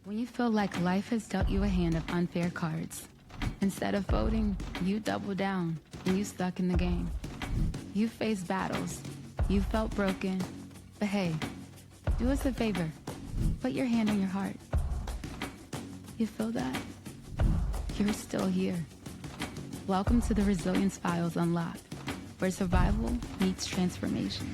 When you feel like life has dealt you a hand of unfair cards, instead of folding, you double down and you stuck in the game. You faced battles, you felt broken, but hey, do us a favor, put your hand on your heart. You feel that? You're still here. Welcome to the Resilience Files Unlocked, where survival meets transformation.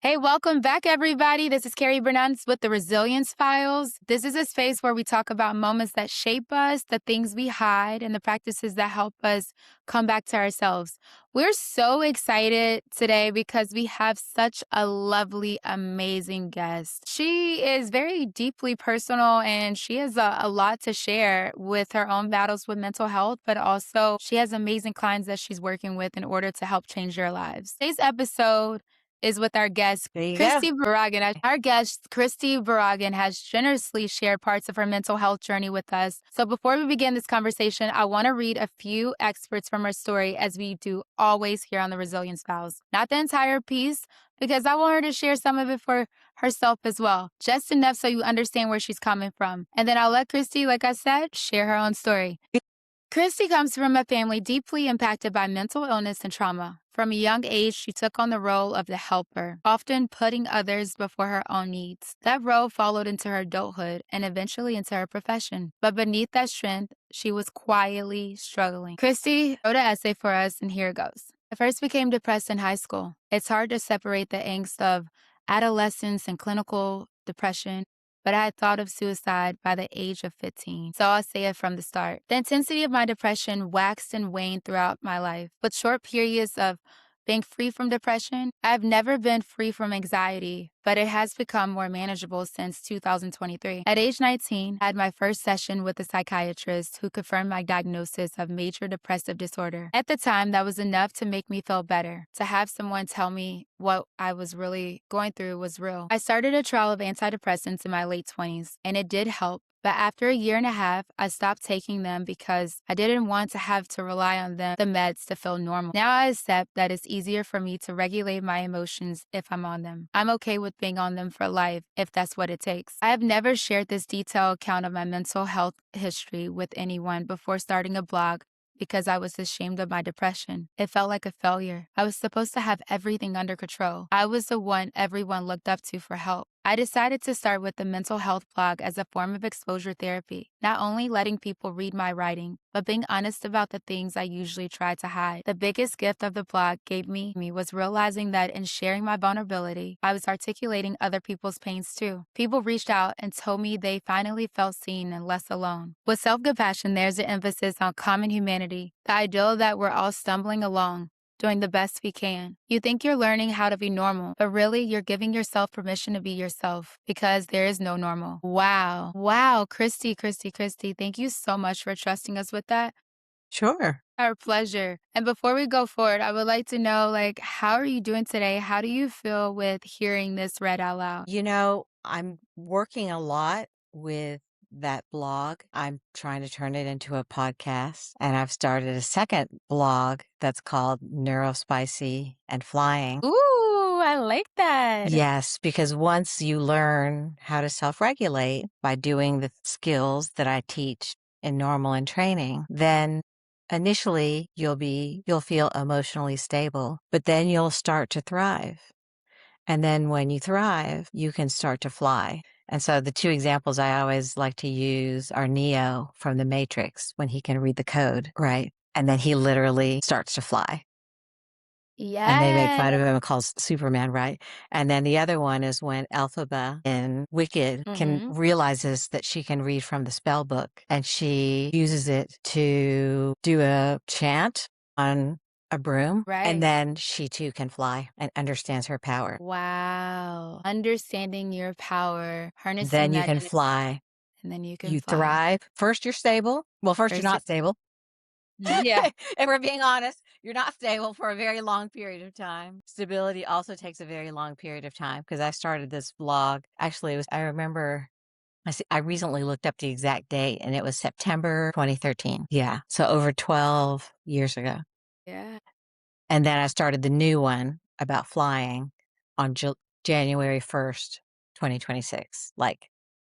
Hey, welcome back, everybody. This is Christy Barongan with the Resilience Files. This is a space where we talk about moments that shape us, the things we hide, and the practices that help us come back to ourselves. We're so excited today because we have such a lovely, amazing guest. She is very deeply personal and she has a lot to share with her own battles with mental health, but also she has amazing clients that she's working with in order to help change their lives. Today's episode is with our guest, Christy Barongan. Our guest, Christy Barongan, has generously shared parts of her mental health journey with us. So before we begin this conversation, I want to read a few excerpts from her story, as we do always here on the Resilience Files. Not the entire piece, because I want her to share some of it for herself as well, just enough so you understand where she's coming from. And then I'll let Christy, like I said, share her own story. Christy comes from a family deeply impacted by mental illness and trauma. From a young age, she took on the role of the helper, often putting others before her own needs. That role followed into her adulthood and eventually into her profession. But beneath that strength, she was quietly struggling. Christy wrote an essay for us, and here it goes. I first became depressed in high school. It's hard to separate the angst of adolescence and clinical depression, but I had thought of suicide by the age of 15. So I'll say it from the start. The intensity of my depression waxed and waned throughout my life. With short periods of being free from depression, I've never been free from anxiety, but it has become more manageable since 2023. At age 19, I had my first session with a psychiatrist who confirmed my diagnosis of major depressive disorder. At the time, that was enough to make me feel better. To have someone tell me what I was really going through was real. I started a trial of antidepressants in my late 20s, and it did help. But after a year and a half, I stopped taking them because I didn't want to have to rely on the meds to feel normal. Now I accept that it's easier for me to regulate my emotions if I'm on them. I'm okay with being on them for life if that's what it takes. I have never shared this detailed account of my mental health history with anyone before starting a blog, because I was ashamed of my depression. It felt like a failure. I was supposed to have everything under control. I was the one everyone looked up to for help. I decided to start with the mental health blog as a form of exposure therapy, not only letting people read my writing, but being honest about the things I usually try to hide. The biggest gift of the blog gave me was realizing that in sharing my vulnerability, I was articulating other people's pains too. People reached out and told me they finally felt seen and less alone. With self-compassion, there's an emphasis on common humanity, the ideal that we're all stumbling along, doing the best we can. You think you're learning how to be normal, but really you're giving yourself permission to be yourself, because there is no normal. Wow. Wow, Christy. Thank you so much for trusting us with that. Sure. Our pleasure. And before we go forward, I would like to know, how are you doing today? How do you feel with hearing this read out loud? I'm working a lot with that blog. I'm trying to turn it into a podcast, and I've started a second blog that's called Neurospicy and Flying. Ooh, I like that. Yes, because once you learn how to self-regulate by doing the skills that I teach in normal and training, then initially you'll feel emotionally stable, but then you'll start to thrive. And then when you thrive, you can start to fly. And so the two examples I always like to use are Neo from the Matrix, when he can read the code, right? And then he literally starts to fly. And they make fun of him and calls Superman, right? And then the other one is when Elphaba in Wicked realizes that she can read from the spell book, and she uses it to do a chant on a broom. Right. And then she too can fly and understands her power. Wow. Understanding your power, harnessing Then you that can energy, fly. and then you can You fly. thrive. First, you're stable. Well, first you're First not stable. Yeah. If we're being honest, you're not stable for a very long period of time. Stability also takes a very long period of time, because I started this blog. Actually, I remember, I recently looked up the exact date, and it was September 2013. Yeah. So over 12 years ago. Yeah. And then I started the new one about flying on January 1st, 2026, like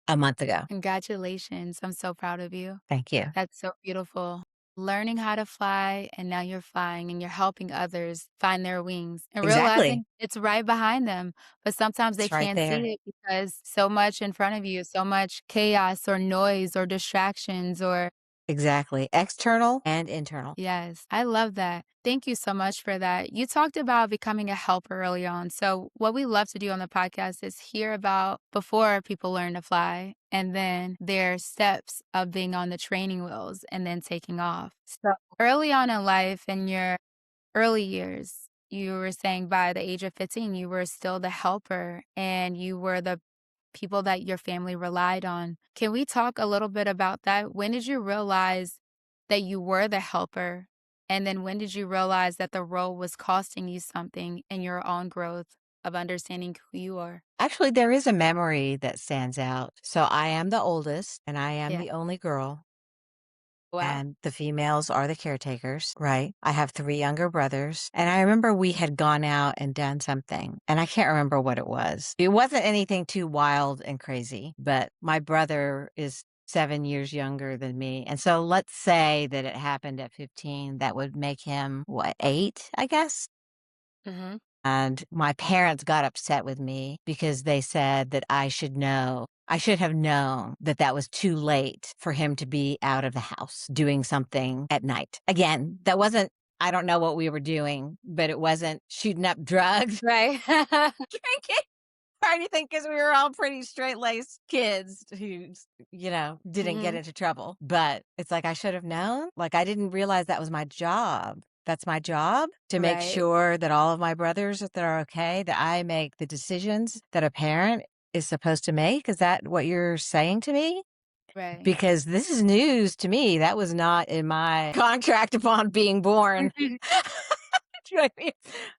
a month ago. Congratulations. I'm so proud of you. Thank you. That's so beautiful. Learning how to fly, and now you're flying and you're helping others find their wings and Exactly. realizing it's right behind them. But sometimes they It's right can't there. see it because so much in front of you, so much chaos or noise or distractions or Exactly. External and internal. yes, I love that. Thank you so much for that. You talked about becoming a helper early on. So, what we love to do on the podcast is hear about before people learn to fly and then their steps of being on the training wheels and then taking off. So, early on in life, in your early years, you were saying by the age of 15, you were still the helper and you were the people that your family relied on. Can we talk a little bit about that? When did you realize that you were the helper? And then when did you realize that the role was costing you something in your own growth of understanding who you are? Actually, there is a memory that stands out. So I am the oldest and I am Yeah. the only girl. Wow. And the females are the caretakers, right? I have 3 younger brothers, and I remember we had gone out and done something, and I can't remember what it was. It wasn't anything too wild and crazy, but my brother is 7 years younger than me, and so let's say that it happened at 15, that would make him, what, 8, I guess? Hmm. And my parents got upset with me because they said that I should have known that that was too late for him to be out of the house doing something at night. Again, that wasn't, I don't know what we were doing, but it wasn't shooting up drugs, Right. drinking or anything because we were all pretty straight laced kids who, didn't get Hmm. into trouble. But it's like I should have known. Like I didn't realize that was my job. That's my job to make Right. sure that all of my brothers that are okay, that I make the decisions that a parent is supposed to make. Is that what you're saying to me? Right. Because this is news to me. That was not in my contract upon being born. Do you know what I mean?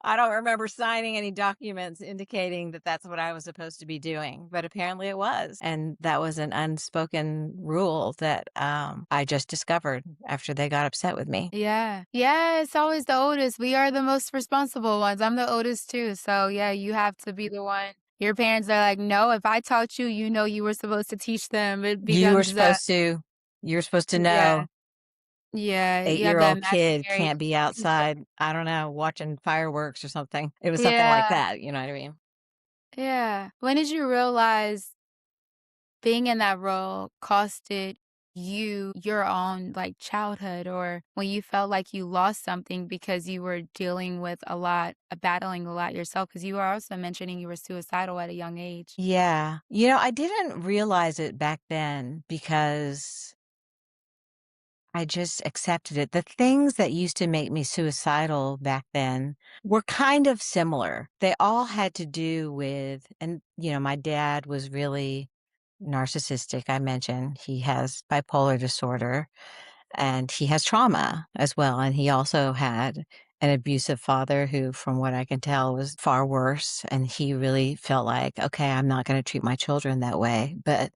I don't remember signing any documents indicating that that's what I was supposed to be doing, but apparently it was. And that was an unspoken rule that I just discovered after they got upset with me. Yeah. Yeah, it's always the oldest. We are the most responsible ones. I'm the oldest too. So, yeah, you have to be the one. Your parents are like, "No, if I taught you, you know you were supposed to teach them." It You were becomes that supposed to, you were supposed to yeah. know Yeah, you have that 8-year-old kid imaginary can't be relationship. outside, I don't know, watching fireworks or something. It was something like Yeah, that. You know what I mean? yeah. When did you realize being in that role costed you your own, like, childhood or when you felt like you lost something because you were dealing with a lot battling a lot yourself? Because you were also mentioning you were suicidal at a young age. Yeah. I didn't realize it back then because I just accepted it. The things that used to make me suicidal back then were kind of similar. They all had to do with, and, my dad was really narcissistic. I mentioned he has bipolar disorder and he has trauma as well. And he also had an abusive father who, from what I can tell, was far worse. And he really felt like, okay, I'm not going to treat my children that way. But,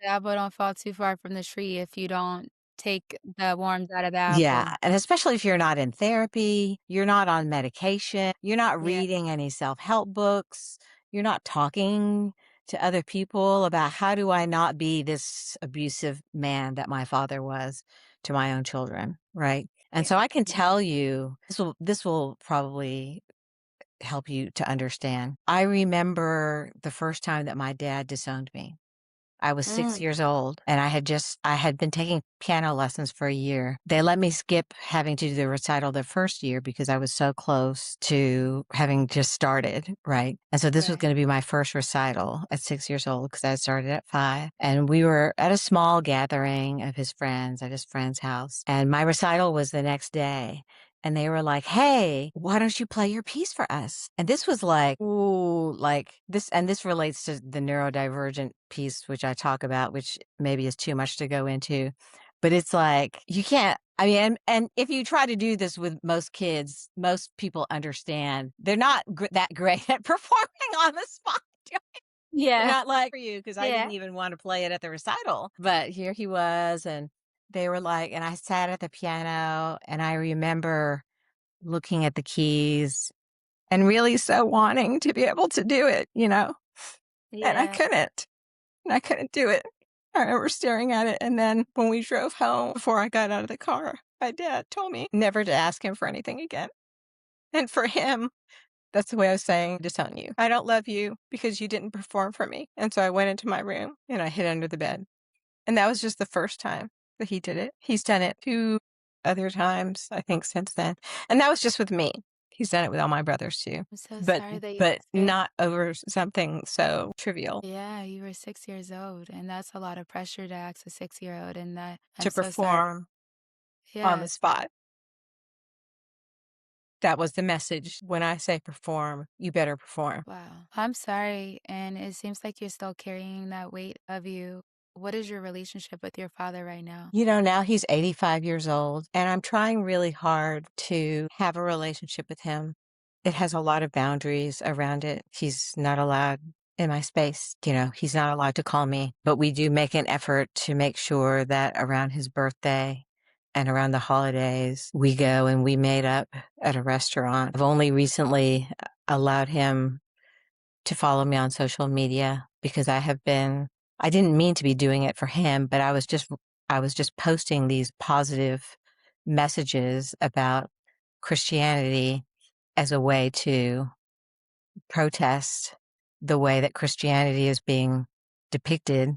The apple don't fall too far from the tree if you don't take the worms out of the yeah, apple. and especially if you're not in therapy, you're not on medication, you're not Yeah, reading any self-help books, you're not talking to other people about how do I not be this abusive man that my father was to my own children, right? And yeah. so I can tell you this will probably help you to understand. I remember the first time that my dad disowned me. I was 6 Mm, years old and I had been taking piano lessons for a year. They let me skip having to do the recital the first year because I was so close to having just started, right? And so this was right. going to be my first recital at 6 years old because I had started at 5. And we were at a small gathering of his friends at his friend's house. And my recital was the next day. And they were like, "Hey, why don't you play your piece for us?" And this was like, ooh, like this, and this relates to the neurodivergent piece, which I talk about, which maybe is too much to go into. But it's like, you can't, I mean, and if you try to do this with most kids, most people understand they're not that great at performing on the spot. They're Yeah, not like for you because I yeah. didn't even want to play it at the recital. But here he was, and they were like, and I sat at the piano, and I remember looking at the keys and really so wanting to be able to do it, and I Yeah. couldn't. And I couldn't do it. I remember staring at it, and then when we drove home, before I got out of the car, my dad told me never to ask him for anything again. And for him, that's the way I was saying, disown you. I don't love you because you didn't perform for me. And so I went into my room and I hid under the bed. And that was just the first time that he did it. He's done it 2 other times, I think, since then. And that was just with me. He's done it with all my brothers too. I'm so But sorry that you but had to. not over something so trivial Yeah, you were 6 years old, and that's a lot of pressure to ask a 6-year-old, and that I'm to so sorry. perform on the Yeah, spot. That was the message. When I say perform, you better perform. wow. I'm sorry, and it seems like you're still carrying that weight of you. What is your relationship with your father right now? Now he's 85 years old, and I'm trying really hard to have a relationship with him. It has a lot of boundaries around it. He's not allowed in my space. He's not allowed to call me, but we do make an effort to make sure that around his birthday and around the holidays, we go and we made up at a restaurant. I've only recently allowed him to follow me on social media because I didn't mean to be doing it for him, but I was just posting these positive messages about Christianity as a way to protest the way that Christianity is being depicted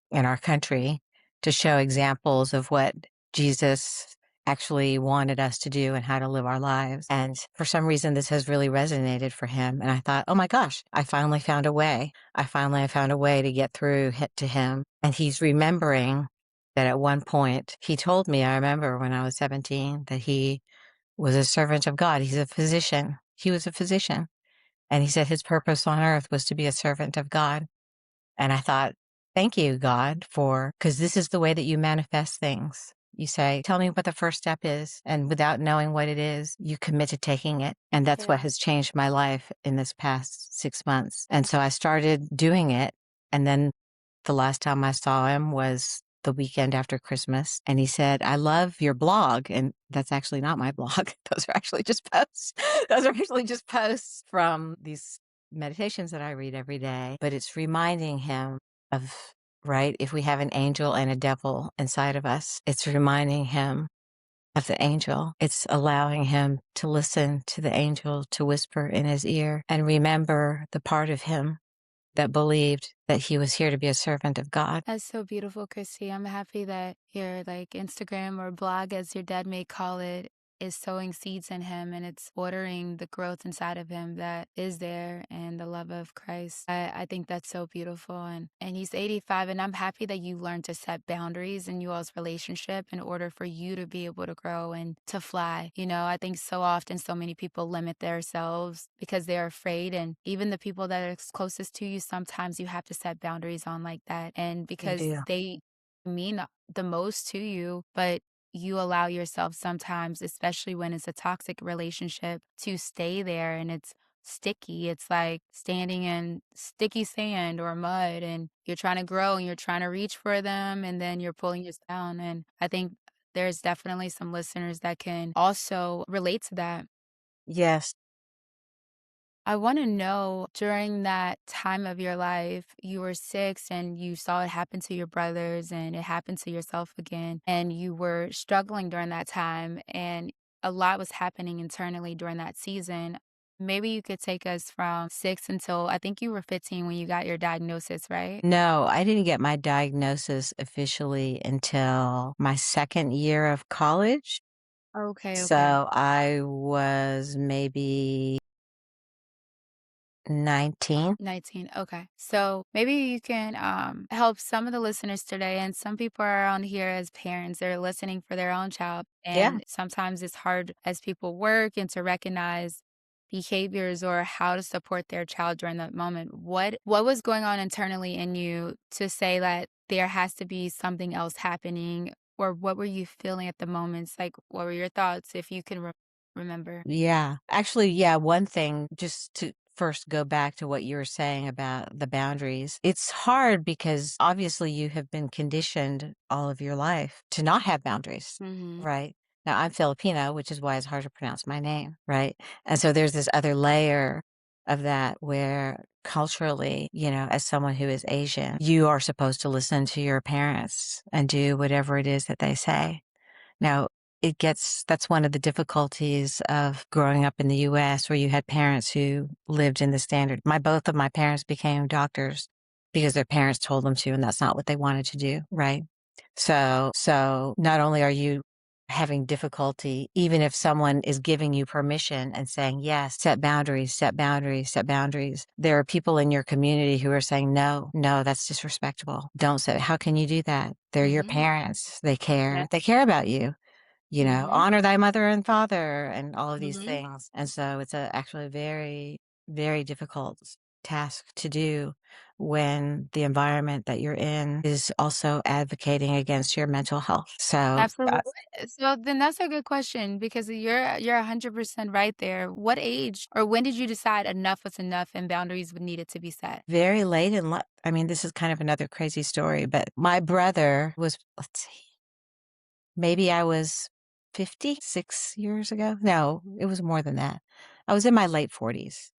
in our country, to show examples of what Jesus actually wanted us to do and how to live our lives. And for some reason, this has really resonated for him. And I thought, oh my gosh, I finally found a way. I finally found a way to get through to him. And he's remembering that at one point he told me, I remember when I was 17, that he was a servant of God. He's a physician. He was a physician. And he said his purpose on earth was to be a servant of God. And I thought, thank you, God, because this is the way that you manifest things. You say, tell me what the first step is. And without knowing what it is, you commit to taking it. And that's what Yeah. has changed my life in this past 6 months. And so I started doing it. And then the last time I saw him was the weekend after Christmas. And he said, I love your blog. And that's actually not my blog. Those are actually just posts. Those are actually just posts from these meditations that I read every day. But it's reminding him of, right, if we have an angel and a devil inside of us, it's reminding him of the angel. It's allowing him to listen to the angel to whisper in his ear and remember the part of him that believed that he was here to be a servant of God. That's so beautiful, Christy. I'm happy that your Instagram or blog, as your dad may call it, is sowing seeds in him and it's watering the growth inside of him that is there and the love of Christ. I think that's so beautiful. And he's 85, and I'm happy that you learned to set boundaries in you all's relationship in order for you to be able to grow and to fly. I think so often so many people limit themselves because they're afraid. And even the people that are closest to you, sometimes you have to set boundaries on like that. And You because do. they mean the most to you, but you allow yourself sometimes, especially when it's a toxic relationship, to stay there and it's sticky. It's like standing in sticky sand or mud, and you're trying to grow and you're trying to reach for them, and then you're pulling yourself down. And I think there's definitely some listeners that can also relate to that. Yes. I want to know, during that time of your life, you were 6 and you saw it happen to your brothers and it happened to yourself again, and you were struggling during that time, and a lot was happening internally during that season. Maybe you could take us from 6 until I think you were 15 when you got your diagnosis, right? No, I didn't get my diagnosis officially until my second year of college. Okay, okay. So I was maybe 19. 19. Okay. So maybe you can help some of the listeners today. And some people are on here as parents, they're listening for their own child. Yeah. And sometimes it's hard as people work and to recognize behaviors or how to support their child during that moment. What was going on internally in you to say that there has to be something else happening? Or what were you feeling at the moments? Like, what were your thoughts, if you can remember? Yeah. Actually, yeah, one thing, just to first go back to what you were saying about the boundaries. It's hard because obviously you have been conditioned all of your life to not have boundaries, Mm-hmm. right? Now I'm Filipino, which is why it's hard to pronounce my name, right? And so there's this other layer of that where culturally, as someone who is Asian, you are supposed to listen to your parents and do whatever it is that they say. Now, that's one of the difficulties of growing up in the US where you had parents who lived in the standard. Both of my parents became doctors because their parents told them to, and that's not what they wanted to do, right? So not only are you having difficulty, even if someone is giving you permission and saying, yes, set boundaries, set boundaries, set boundaries. There are people in your community who are saying, no, no, that's disrespectful. Don't say, how can you do that? They're your Mhm. parents. They Yeah. care. They care about you. Mhm. Honor thy mother and father and all of these Mhm. things. And so it's actually a very, very difficult task to do when the environment that you're in is also advocating against your mental health. So Absolutely. So then that's a good question because you're 100% right there. What age or when did you decide enough was enough and boundaries would needed to be set? very late in life. I mean, this is kind of another crazy story, but my brother was, let's see, maybe I was 56 years ago. No, it was more than that. I was in my late 40s.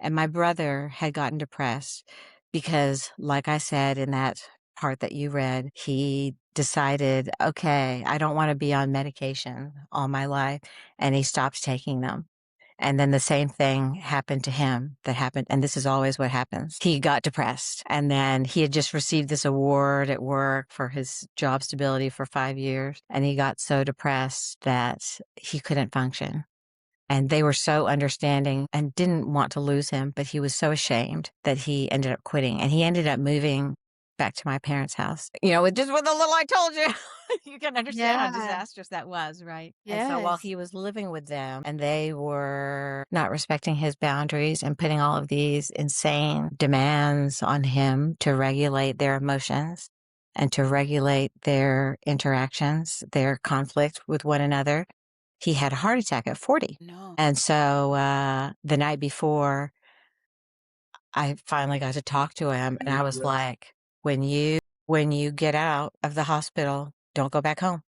And my brother had gotten depressed because, like I said in that part that you read, he decided, okay, I don't want to be on medication all my life. And he stopped taking them. And then the same thing happened to him that happened. And this is always what happens. He got depressed. And then he had just received this award at work for his job stability for 5 years. And he got so depressed that he couldn't function. And they were so understanding and didn't want to lose him, but he was so ashamed that he ended up quitting. And he ended up moving back to my parents' house. Just with the little I told you, you can understand how Yeah. disastrous that was, right? And so while Yes. he was living with them and they were not respecting his boundaries and putting all of these insane demands on him to regulate their emotions and to regulate their interactions, their conflict with one another, he had a heart attack at 40. No. And so the night before, I finally got to talk to him, and I was like, when you get out of the hospital, don't go back home.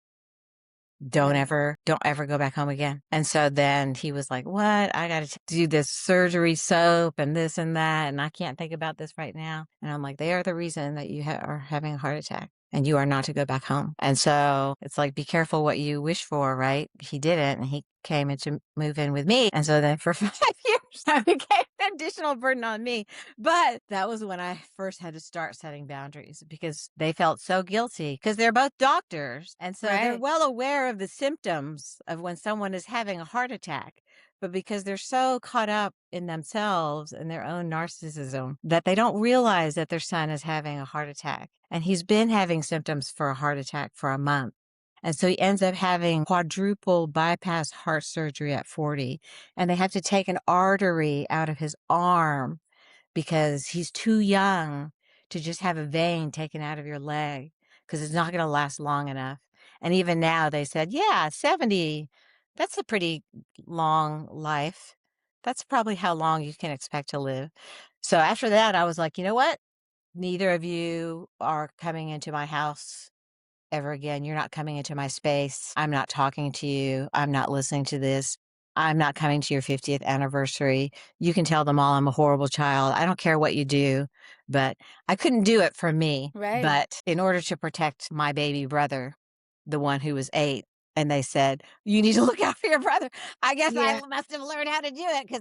Right. Don't ever go back home again. And so then he was like, what? I got to do this surgery soap and this and that. And I can't think about this right now. And I'm like, they are the reason that you are having a heart attack and you are not to go back home. And so it's like, be careful what you wish for, right? He didn't. And he came in to move in with me. And so then for 5 years, that became an additional burden on me. But that was when I first had to start setting boundaries because they felt so guilty because they're both doctors. And so they're Right. well aware of the symptoms of when someone is having a heart attack. But because they're so caught up in themselves and their own narcissism that they don't realize that their son is having a heart attack. And he's been having symptoms for a heart attack for a month. And so he ends up having quadruple bypass heart surgery at 40. And they have to take an artery out of his arm because he's too young to just have a vein taken out of your leg because it's not going to last long enough. And even now they said, yeah, 70, that's a pretty long life. That's probably how long you can expect to live. So after that, I was like, you know what? Neither of you are coming into my house ever again. You're not coming into my space. I'm not talking to you. I'm not listening to this. I'm not coming to your 50th anniversary. You can tell them all I'm a horrible child. I don't care what you do, but I couldn't do it for me. Right. But in order to protect my baby brother, the one who was 8, and they said, you need to look out for your brother. I guess I Yeah. must have learned how to do it because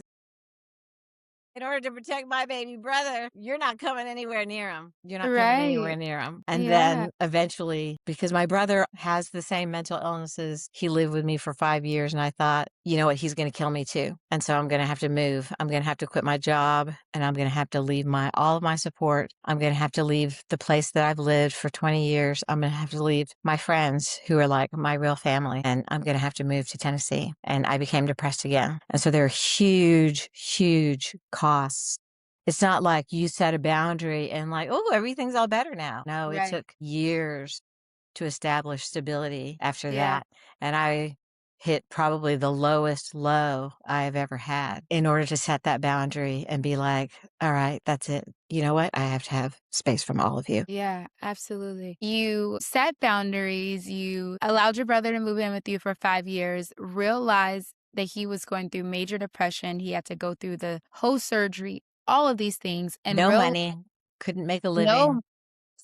in order to protect my baby brother, you're not coming anywhere near him. You're not coming anywhere Right. near him. And Yeah. then eventually, because my brother has the same mental illnesses, he lived with me for 5 years. And I thought, you know what? He's going to kill me too. And so I'm going to have to move. I'm going to have to quit my job and I'm going to have to leave all of my support. I'm going to have to leave the place that I've lived for 20 years. I'm going to have to leave my friends who are like my real family. And I'm going to have to move to Tennessee. And I became depressed again. And so there are huge, huge costs. It's not like you set a boundary and like, oh, everything's all better now. No, it Right. took years to establish stability after Yeah. that. And I hit probably the lowest low I have ever had in order to set that boundary and be like, all right, that's it. You know what? I have to have space from all of you. Yeah, absolutely. You set boundaries, you allowed your brother to move in with you for 5 years, realized that he was going through major depression, he had to go through the whole surgery, all of these things, and No money, couldn't make a living. no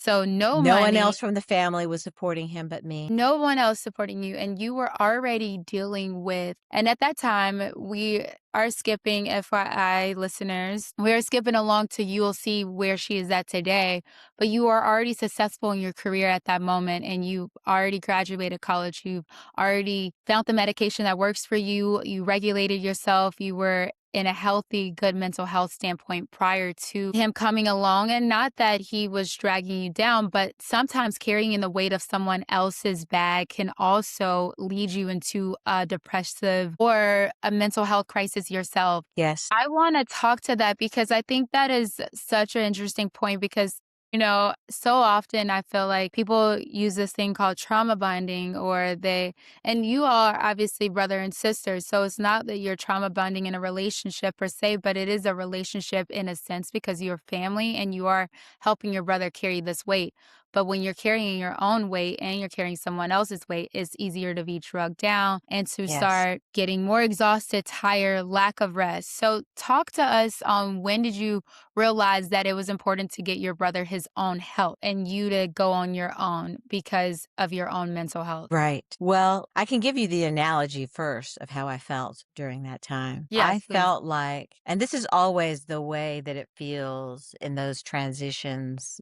no No one money, else from the family was supporting him but me. no one else supporting you, and you were already dealing with, and at that time, we are skipping, FYI listeners, we're skipping along to you'll see where she is at today, but you are already successful in your career at that moment, and you already graduated college, you've already found the medication that works for you, you regulated yourself, you were in a healthy, good mental health standpoint prior to him coming along. And not that he was dragging you down, but sometimes carrying the weight of someone else's bag can also lead you into a depressive or a mental health crisis yourself. Yes. I want to talk to that because I think that is such an interesting point because, so often I feel like people use this thing called trauma bonding or and you all are obviously brother and sister. So it's not that you're trauma bonding in a relationship per se, but it is a relationship in a sense because you're family and you are helping your brother carry this weight. But when you're carrying your own weight and you're carrying someone else's weight, it's easier to be drugged down and to Yes. start getting more exhausted, tired, lack of rest. So talk to us on when did you realize that it was important to get your brother his own help and you to go on your own because of your own mental health? Right. Well, I can give you the analogy first of how I felt during that time. Yes, I please. felt like, and this is always the way that it feels in those transitions,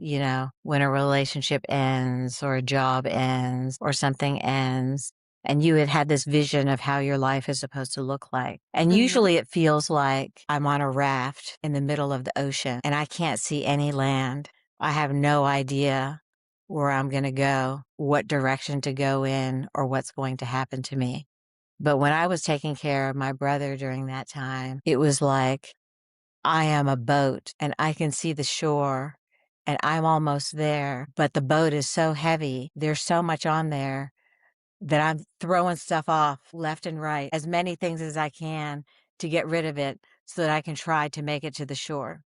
when a relationship ends or a job ends or something ends. And you had had this vision of how your life is supposed to look like. And Mhm. usually it feels like I'm on a raft in the middle of the ocean and I can't see any land. I have no idea where I'm going to go, what direction to go in, or what's going to happen to me. But when I was taking care of my brother during that time, it was like I am a boat and I can see the shore and I'm almost there, but the boat is so heavy. There's so much on there that I'm throwing stuff off left and right, as many things as I can to get rid of it so that I can try to make it to the shore.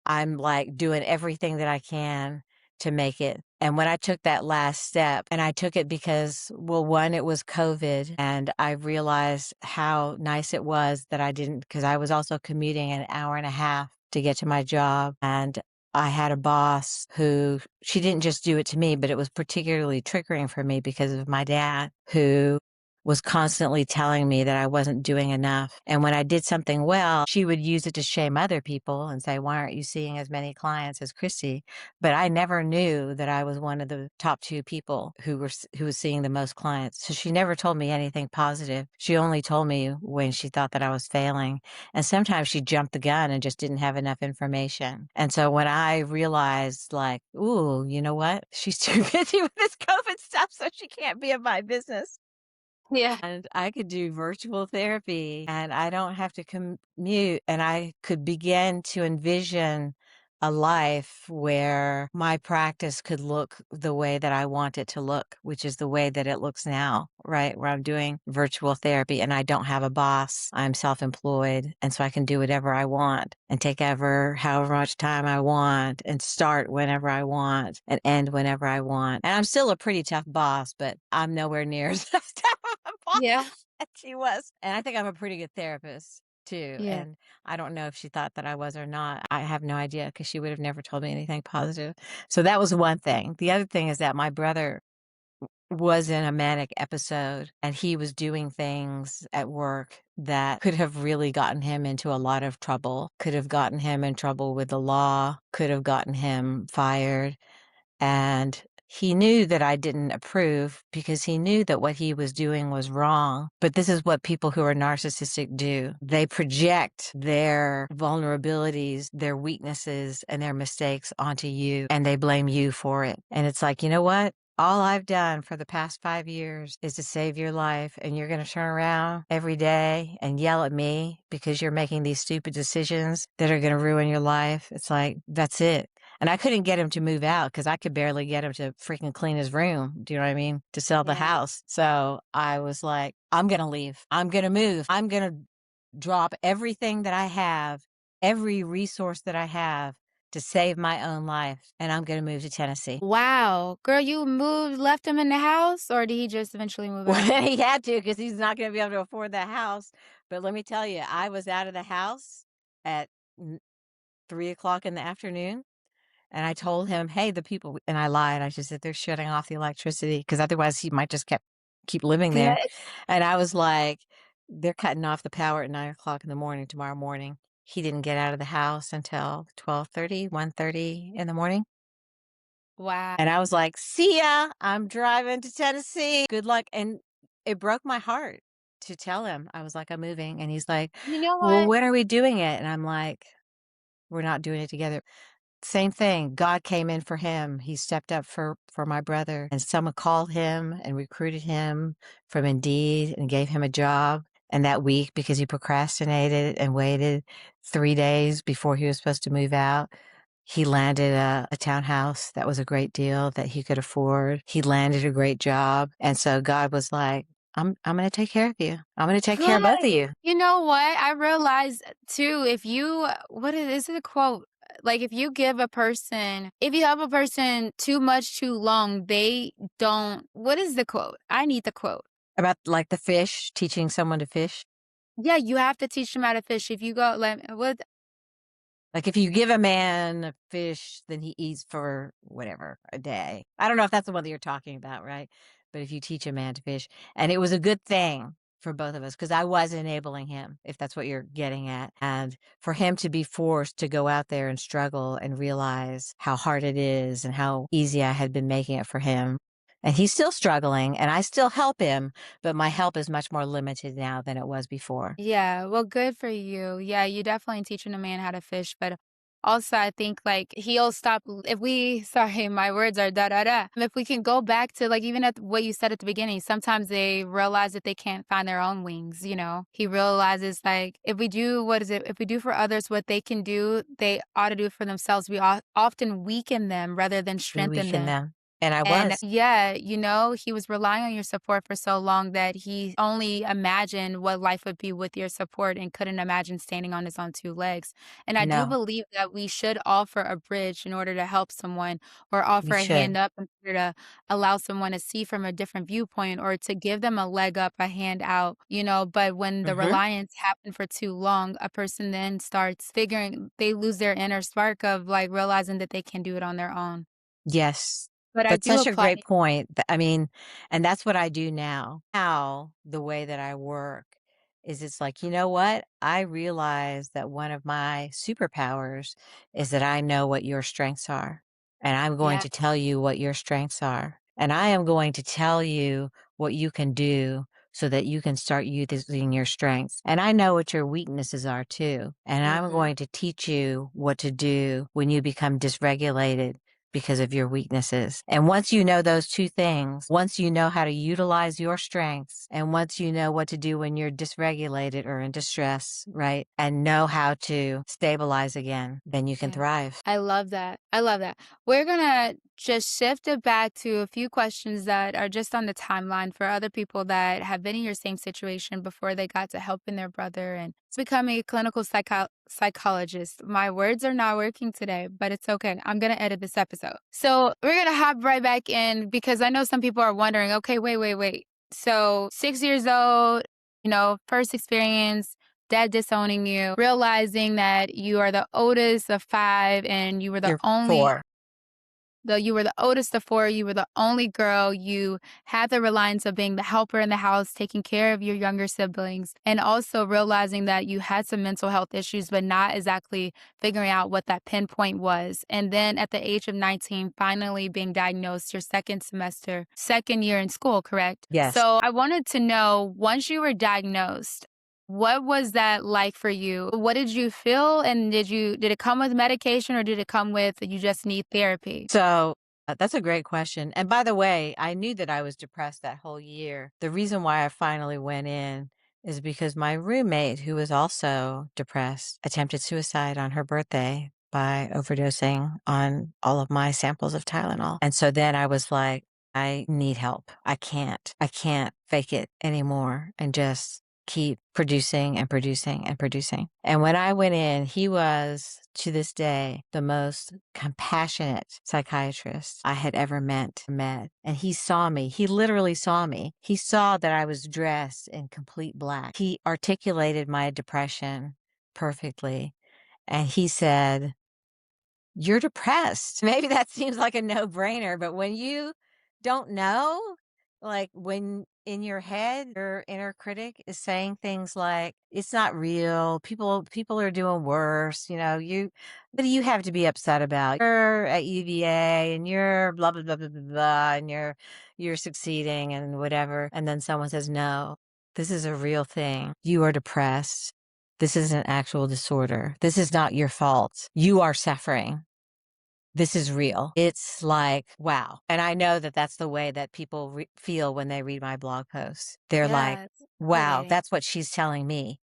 I'm like doing everything that I can to make it. And when I took that last step, and I took it because, well, one, it was COVID, and I realized how nice it was that I didn't, because I was also commuting an hour and a half to get to my job. And I had a boss who she didn't just do it to me, but it was particularly triggering for me because of my dad, who was constantly telling me that I wasn't doing enough. And when I did something well, she would use it to shame other people and say, why aren't you seeing as many clients as Christy? But I never knew that I was one of the top two people who was seeing the most clients. So she never told me anything positive. She only told me when she thought that I was failing. And sometimes she jumped the gun and just didn't have enough information. And so when I realized like, ooh, you know what? She's too busy with this COVID stuff, so she can't be in my business. Yeah. And I could do virtual therapy and I don't have to commute. And I could begin to envision a life where my practice could look the way that I want it to look, which is the way that it looks now, right? Where I'm doing virtual therapy and I don't have a boss. I'm self-employed. And so I can do whatever I want and take ever however much time I want and start whenever I want and end whenever I want. And I'm still a pretty tough boss, but I'm nowhere near as tough of a boss Yeah. as she was. And I think I'm a pretty good therapist too. Yeah. And I don't know if she thought that I was or not. I have no idea because she would have never told me anything positive. So that was one thing. The other thing is that my brother was in a manic episode and he was doing things at work that could have really gotten him into a lot of trouble, could have gotten him in trouble with the law, could have gotten him fired. And he knew that I didn't approve because he knew that what he was doing was wrong. But this is what people who are narcissistic do. They project their vulnerabilities, their weaknesses, and their mistakes onto you, and they blame you for it. And it's like, you know what? All I've done for the past 5 years is to save your life, and you're going to turn around every day and yell at me because you're making these stupid decisions that are going to ruin your life. It's like, that's it. And I couldn't get him to move out because I could barely get him to freaking clean his room. Do you know what I mean? To sell the Yeah. house. So I was like, I'm going to leave. I'm going to move. I'm going to drop everything that I have, every resource that I have to save my own life. And I'm going to move to Tennessee. Wow. Girl, you moved, left him in the house, or did he just eventually move Well, out? he had to because he's not going to be able to afford the house. But let me tell you, I was out of the house at 3 o'clock in the afternoon. And I told him, "Hey, the people," and I lied. I just said, "They're shutting off the electricity because otherwise he might just keep living there." And I was like, "They're cutting off the power at 9 o'clock in the morning tomorrow morning." He didn't get out of the house until 12:30, 1:30 in the morning. Wow. And I was like, "See ya. I'm driving to Tennessee. Good luck." And it broke my heart to tell him. I was like, "I'm moving." And he's like, You know "Well, what? when are we doing it?" And I'm like, "We're not doing it together." Same thing. God came in for him. He stepped up for my brother, and someone called him and recruited him from Indeed and gave him a job. And that week, because he procrastinated and waited 3 days before he was supposed to move out, he landed a townhouse that was a great deal that he could afford. He landed a great job. And so God was like, I'm going to take care of you. I'm going to take care of both of Right. you. You know what? I realized too, if you, is it a quote? Like if you give a person, if you help a person too much too long, they don't, what is the quote? I need the quote. About like the fish, teaching someone to fish. Yeah, you have to teach them how to fish. If you go, like, what? Like, if you give a man a fish, then he eats for whatever, a day. I don't know if that's the one that you're talking about, right? But if you teach a man to fish, and it was a good thing for both of us because I was enabling him, if that's what you're getting at. And for him to be forced to go out there and struggle and realize how hard it is and how easy I had been making it for him. And he's still struggling, and I still help him, but my help is much more limited now than it was before. Yeah, well, good for you. Yeah, you definitely teaching a man how to fish, but also I think like he'll stop if we sorry, my words are da da da. If we can go back to like even at what you said at the beginning, sometimes they realize that they can't find their own wings, you know. He realizes like if we do what is it? If we do for others what they can do, they ought to do for themselves. We often weaken them rather than We strengthen weaken them. them. And I And was. yeah, you know, he was relying on your support for so long that he only imagined what life would be with your support and couldn't imagine standing on his own two legs. And I do No, believe that we should offer a bridge in order to help someone or we offer a hand should. up in order to allow someone to see from a different viewpoint or to give them a leg up, a hand out, you know. But when the Mhm. reliance happened for too long, a person then starts figuring they lose their inner spark of like realizing that they can do it on their own. Yes. But I But do such a applaud great point. I mean, and that's what I do now. Now, the way that I work is it's like, you know what? I realize that one of my superpowers is that I know what your strengths are. And I'm going yeah. to tell you what your strengths are. And I am going to tell you what you can do so that you can start using your strengths. And I know what your weaknesses are too. And I'm Mhm. going to teach you what to do when you become dysregulated because of your weaknesses. And once you know those two things, once you know how to utilize your strengths, and once you know what to do when you're dysregulated or in distress, right? And know how to stabilize again, then you can Yeah. thrive. I love that. I love that. We're gonna just shift it back to a few questions that are just on the timeline for other people that have been in your same situation before they got to helping their brother and becoming a clinical psychologist. My words are not working today, but it's okay. I'm gonna edit this episode. So we're gonna hop right back in because I know some people are wondering, okay, wait. So 6 years old, you know, first experience, dad disowning you, realizing that you are the oldest of 5 and you were the You're only four. though you were the oldest of 4, you were the only girl, you had the reliance of being the helper in the house, taking care of your younger siblings, and also realizing that you had some mental health issues, but not exactly figuring out what that pinpoint was. And then at the age of 19, finally being diagnosed your second semester, second year in school, correct? Yes. So I wanted to know, once you were diagnosed, what was that like for you? What did you feel? And did it come with medication or did it come with you just need therapy? So that's a great question. And by the way, I knew that I was depressed that whole year. The reason why I finally went in is because my roommate, who was also depressed, attempted suicide on her birthday. by overdosing on all of my samples of Tylenol. And so then I was like, I need help. I can't fake it anymore and just keep producing and producing and producing. And when I went in, he was, to this day, the most compassionate psychiatrist I had ever met. And he saw me. He literally saw me. He saw that I was dressed in complete black. He articulated my depression perfectly. And he said, "You're depressed." Maybe that seems like a no-brainer, but when you don't know, like when in your head, your inner critic is saying things like, "It's not real. People are doing worse, what do you have to be upset about? You're at UVA and you're blah blah blah blah blah, blah and you're succeeding and whatever." And then someone says, "No, this is a real thing. You are depressed. This is an actual disorder. This is not your fault. You are suffering. This is real." It's like, wow. And I know that that's the way that people feel when they read my blog posts. They're like, Yeah, it's wow, validating. that's what she's telling me,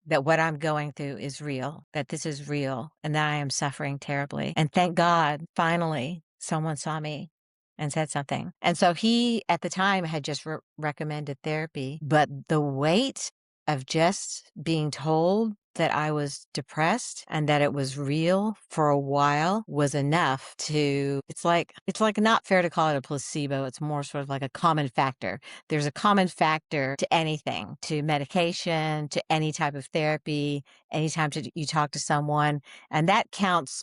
that what I'm going through is real, that this is real, and that I am suffering terribly. And thank God, finally, someone saw me and said something. And so he, at the time, had just recommended therapy, but the weight of just being told that I was depressed and that it was real for a while was enough to, it's like not fair to call it a placebo. It's more sort of like a common factor. There's a common factor to anything, to medication, to any type of therapy, anytime you talk to someone. And that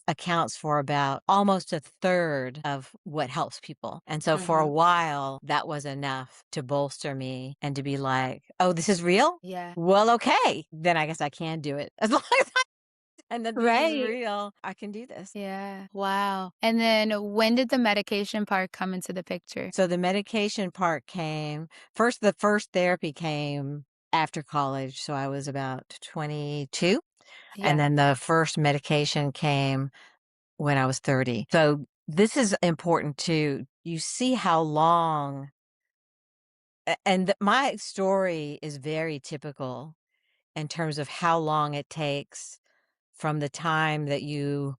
accounts for about almost a third of what helps people. And so for a Mhm. while, that was enough to bolster me and to be like, oh, this is real? Yeah. Well, okay. Then I guess I can do it. As long as I and that this is Right. real, I can do this. Yeah. Wow. And then when did the medication part come into the picture? So the medication part came first, the first therapy came after college. So I was about 22. And Yeah. then the first medication came when I was 30. So this is important too. You see how long, and my story is very typical in terms of how long it takes from the time that you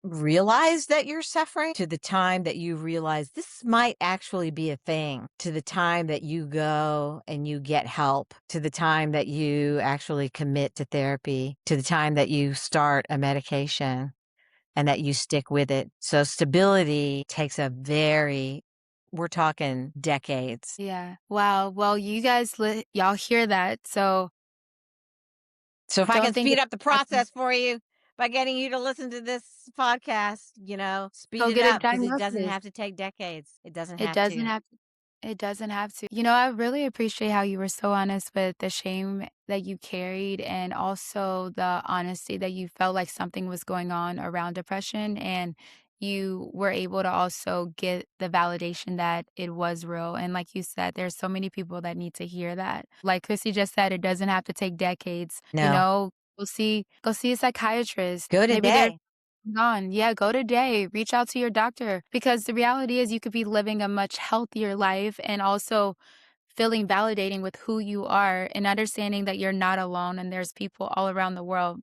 realize that you're suffering to the time that you realize this might actually be a thing, to the time that you go and you get help, to the time that you actually commit to therapy, to the time that you start a medication and that you stick with it. So stability takes we're talking decades. Yeah. Wow. Well, you guys y'all hear that. So So if I can don't think speed it's up the nothing. process for you by getting you to listen to this podcast, speed Go it get a up because it doesn't diagnosis. have to take decades. It doesn't It have doesn't to. have It doesn't have to. I really appreciate how you were so honest with the shame that you carried and also the honesty that you felt like something was going on around depression and you were able to also get the validation that it was real. And like you said, there's so many people that need to hear that. Like Chrissy just said, it doesn't have to take decades. No, Go see a psychiatrist. go Maybe they're today. gone. Yeah, go today. Reach out to your doctor because the reality is you could be living a much healthier life and also feeling validating with who you are and understanding that you're not alone and there's people all around the world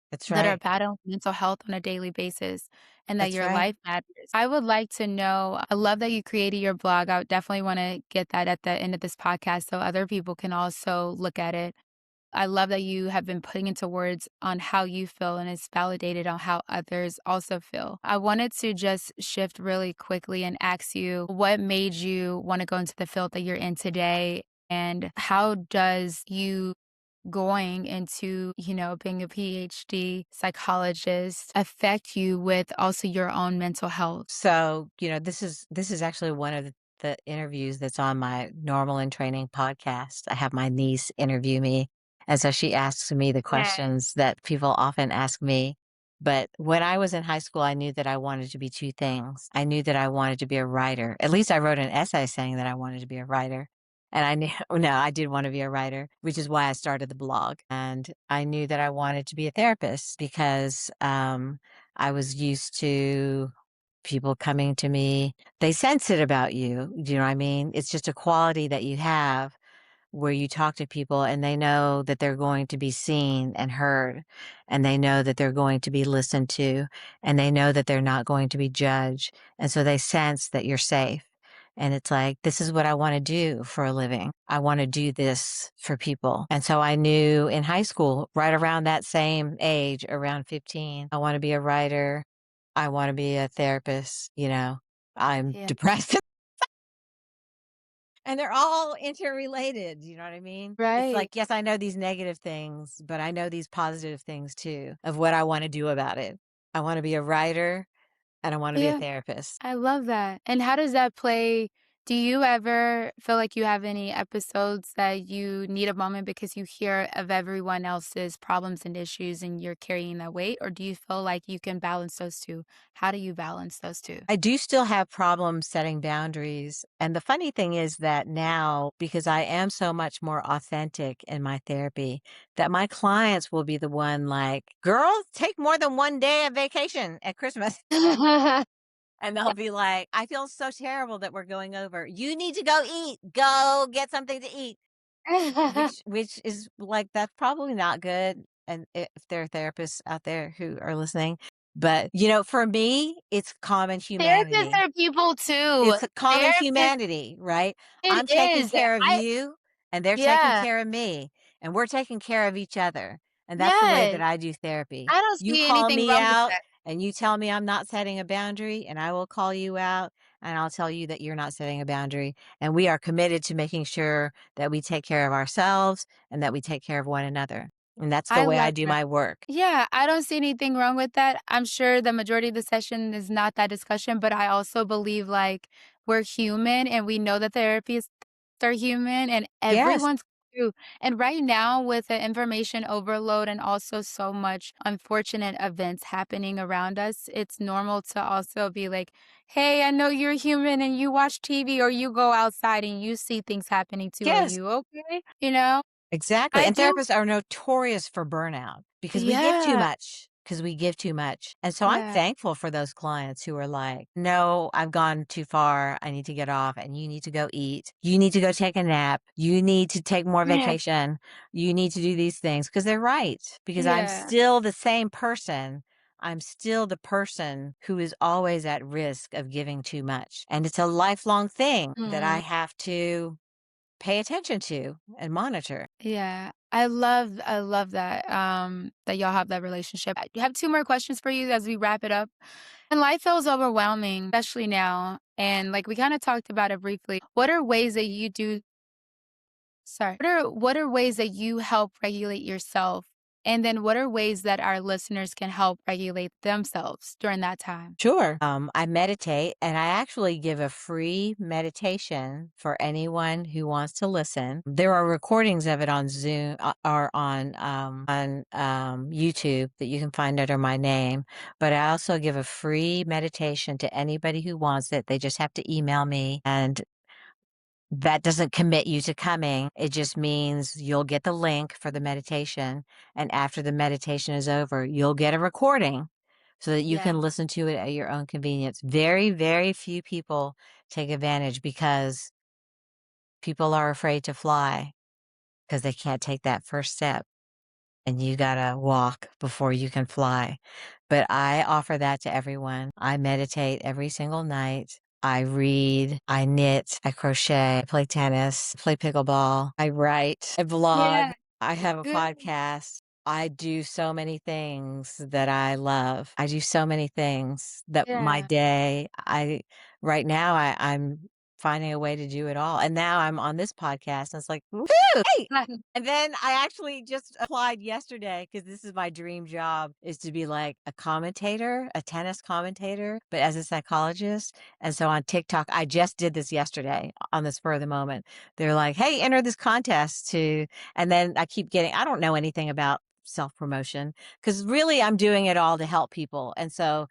That's that are right. battling mental health on a daily basis and that That's your right. life matters. I would like to know, I love that you created your blog. I would definitely want to get that at the end of this podcast so other people can also look at it. I love that you have been putting into words on how you feel and it's validated on how others also feel. I wanted to just shift really quickly and ask you what made you want to go into the field that you're in today and how does you going into, being a PhD psychologist affect you with also your own mental health? So, this is actually one of the interviews that's on my Normal and Training podcast. I have my niece interview me. And so she asks me the Yeah. questions that people often ask me. But when I was in high school, I knew that I wanted to be two things. I knew that I wanted to be a writer. At least I wrote an essay saying that I wanted to be a writer. And I knew, no, I did want to be a writer, which is why I started the blog. And I knew that I wanted to be a therapist because I was used to people coming to me. They sense it about you. Do you know what I mean? It's just a quality that you have where you talk to people and they know that they're going to be seen and heard, and they know that they're going to be listened to, and they know that they're not going to be judged. And so they sense that you're safe. And it's like, this is what I want to do for a living. I want to do this for people. And so I knew in high school, right around that same age, around 15, I want to be a writer. I want to be a therapist. I'm Yeah. depressed. And they're all interrelated, you know what I mean? It's Right. like, yes, I know these negative things, but I know these positive things too of what I wanna do about it. I wanna be a writer and I wanna be a Yeah. therapist. I love that. And how does that play? Do you ever feel like you have any episodes that you need a moment because you hear of everyone else's problems and issues and you're carrying that weight? Or do you feel like you can balance those two? How do you balance those two? I do still have problems setting boundaries, and the funny thing is that now, because I am so much more authentic in my therapy, that my clients will be the one like, "Girl, take more than 1 day of vacation at Christmas." And they'll be like, "I feel so terrible that we're going over. You need to go eat. Go get something to eat." Which is like, that's probably not good, and if there are therapists out there who are listening, but, for me, it's common Therapists humanity. are people too. It's a common Therapists, humanity, right? it I'm taking is. care of I you, and they're taking Yeah. care of me, and we're taking care of each other, and that's the way that Yes. I do therapy. I don't You see call anything me wrong with out, that. and you tell me I'm not setting a boundary, and I will call you out, and I'll tell you that you're not setting a boundary, and we are committed to making sure that we take care of ourselves and that we take care of one another, and that's the I way I love do that. my work. Yeah, I don't see anything wrong with that. I'm sure the majority of the session is not that discussion, but I also believe like we're human and we know that therapists are human and Yes, everyone's through. And right now, with the information overload and also so much unfortunate events happening around us, it's normal to also be like, hey, I know you're human and you watch TV or you go outside and you see things happening too. Are yes. you okay? You know, Exactly, I and do. therapists are notorious for burnout because we give too Yeah. much, because we give too much, and so I'm Yeah. thankful for those clients who are like, "No, I've gone too far, I need to get off, and you need to go eat. You need to go take a nap. You need to take more Yeah. vacation. You need to do these things because 'cause they're right, because I'm Yeah. still the same person. I'm still the person who is always at risk of giving too much, and it's a lifelong thing that I Mhm. have to pay attention to and monitor. Yeah. I love that, that y'all have that relationship. I have 2 more questions for you as we wrap it up. When life feels overwhelming, especially now, and, like, we kinda talked about it briefly, what are ways that you do sorry. What are ways that you help regulate yourself? And then what are ways that our listeners can help regulate themselves during that time? Sure. I meditate and I actually give a free meditation for anyone who wants to listen. There are recordings of it on Zoom or on YouTube that you can find under my name. But I also give a free meditation to anybody who wants it. They just have to email me, and that doesn't commit you to coming. It just means you'll get the link for the meditation. And after the meditation is over, you'll get a recording so that you Yeah. can listen to it at your own convenience. Very, very few people take advantage because people are afraid to fly because they can't take that first step. And you gotta walk before you can fly. But I offer that to everyone. I meditate every single night. I read, I knit, I crochet, I play tennis, play pickleball, I write, I blog, Yeah. I have a Good. podcast. I do so many things that I love. I do so many things that my Yeah. day, right now, I'm finding a way to do it all. And now I'm on this podcast and it's like, woo, hey, and then I actually just applied yesterday because this is my dream job, is to be like a commentator, a tennis commentator, but as a psychologist. And so on TikTok, I just did this yesterday on the spur of the moment. They're like, "Hey, enter this contest to," and then I keep getting, I don't know anything about self promotion because really I'm doing it all to help people. And so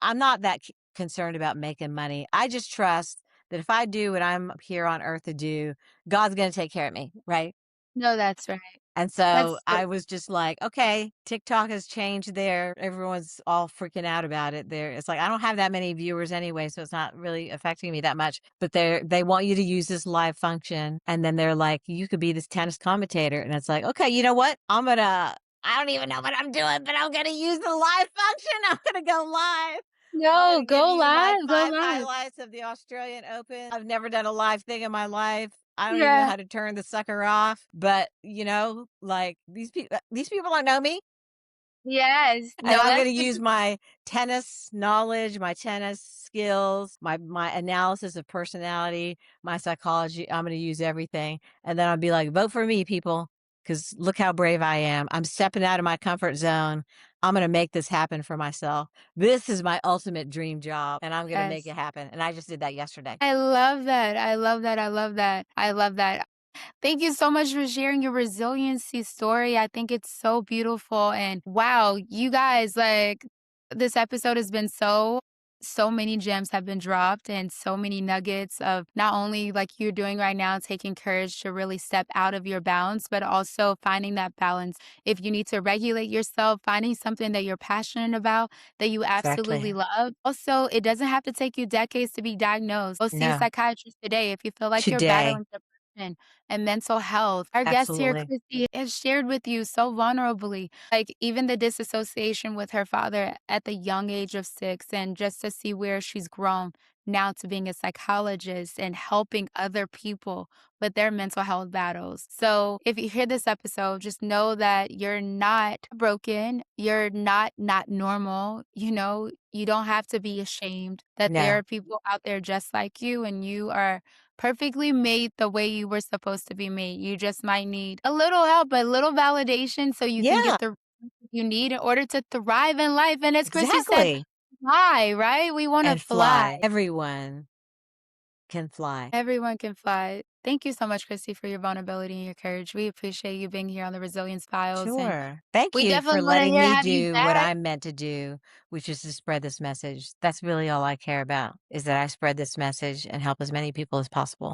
I'm not that concerned about making money. I just trust that if I do what I'm here on earth to do, God's going to take care of me, right? No, that's right. And so That's so I was just like, okay, TikTok has changed there. Everyone's all freaking out about it there. It's like I don't have that many viewers anyway, so it's not really affecting me that much. But they want you to use this live function. And then they're like, you could be this tennis commentator. And it's like, okay, you know what? I don't even know what I'm doing, but I'm gonna use the live function. I'm gonna go live. I'm No, gonna give go you my live, go 5 live. highlights of the Australian Open. I've never done a live thing in my life. I don't even know Yeah. how to turn the sucker off, but, like, these people don't know me, Yes. and No, I'm gonna that's use my tennis knowledge, my tennis skills, my analysis of personality, my psychology. I'm gonna use everything, and then I'll be like, "Vote for me, people, because look how brave I am. I'm stepping out of my comfort zone. I'm gonna make this happen for myself. This is my ultimate dream job, and I'm gonna make yes. it happen." And I just did that yesterday. I love that. I love that. I love that. I love that. Thank you so much for sharing your resiliency story. I think it's so beautiful. And wow, you guys, like, this episode has been so many gems have been dropped and so many nuggets of not only like you're doing right now, taking courage to really step out of your bounds, but also finding that balance. If you need to regulate yourself, finding something that you're passionate about, that you absolutely Exactly. love. Also, it doesn't have to take you decades to be diagnosed. Go see a No. psychiatrist today if you feel like you're Today. battling depression and mental health. Our guest here, Absolutely. Christy, has shared with you so vulnerably, like even the disassociation with her father at the young age of 6, and just to see where she's grown now to being a psychologist and helping other people with their mental health battles. So if you hear this episode, just know that you're not broken. You're not normal. You don't have to be ashamed that there No. are people out there just like you, and you are perfectly made the way you were supposed to be made. You just might need a little help, a little validation so you can Yeah, get the you need in order to thrive in life. And as Christy said, exactly. fly, right? We want to And fly. fly. Everyone can fly. Everyone can fly. Thank you so much, Christy, for your vulnerability and your courage. We appreciate you being here on the Resilience Files. And Sure. Thank we you for definitely want to letting hear me have you do what back. I'm meant to do, which is to spread this message. That's really all I care about, is that I spread this message and help as many people as possible.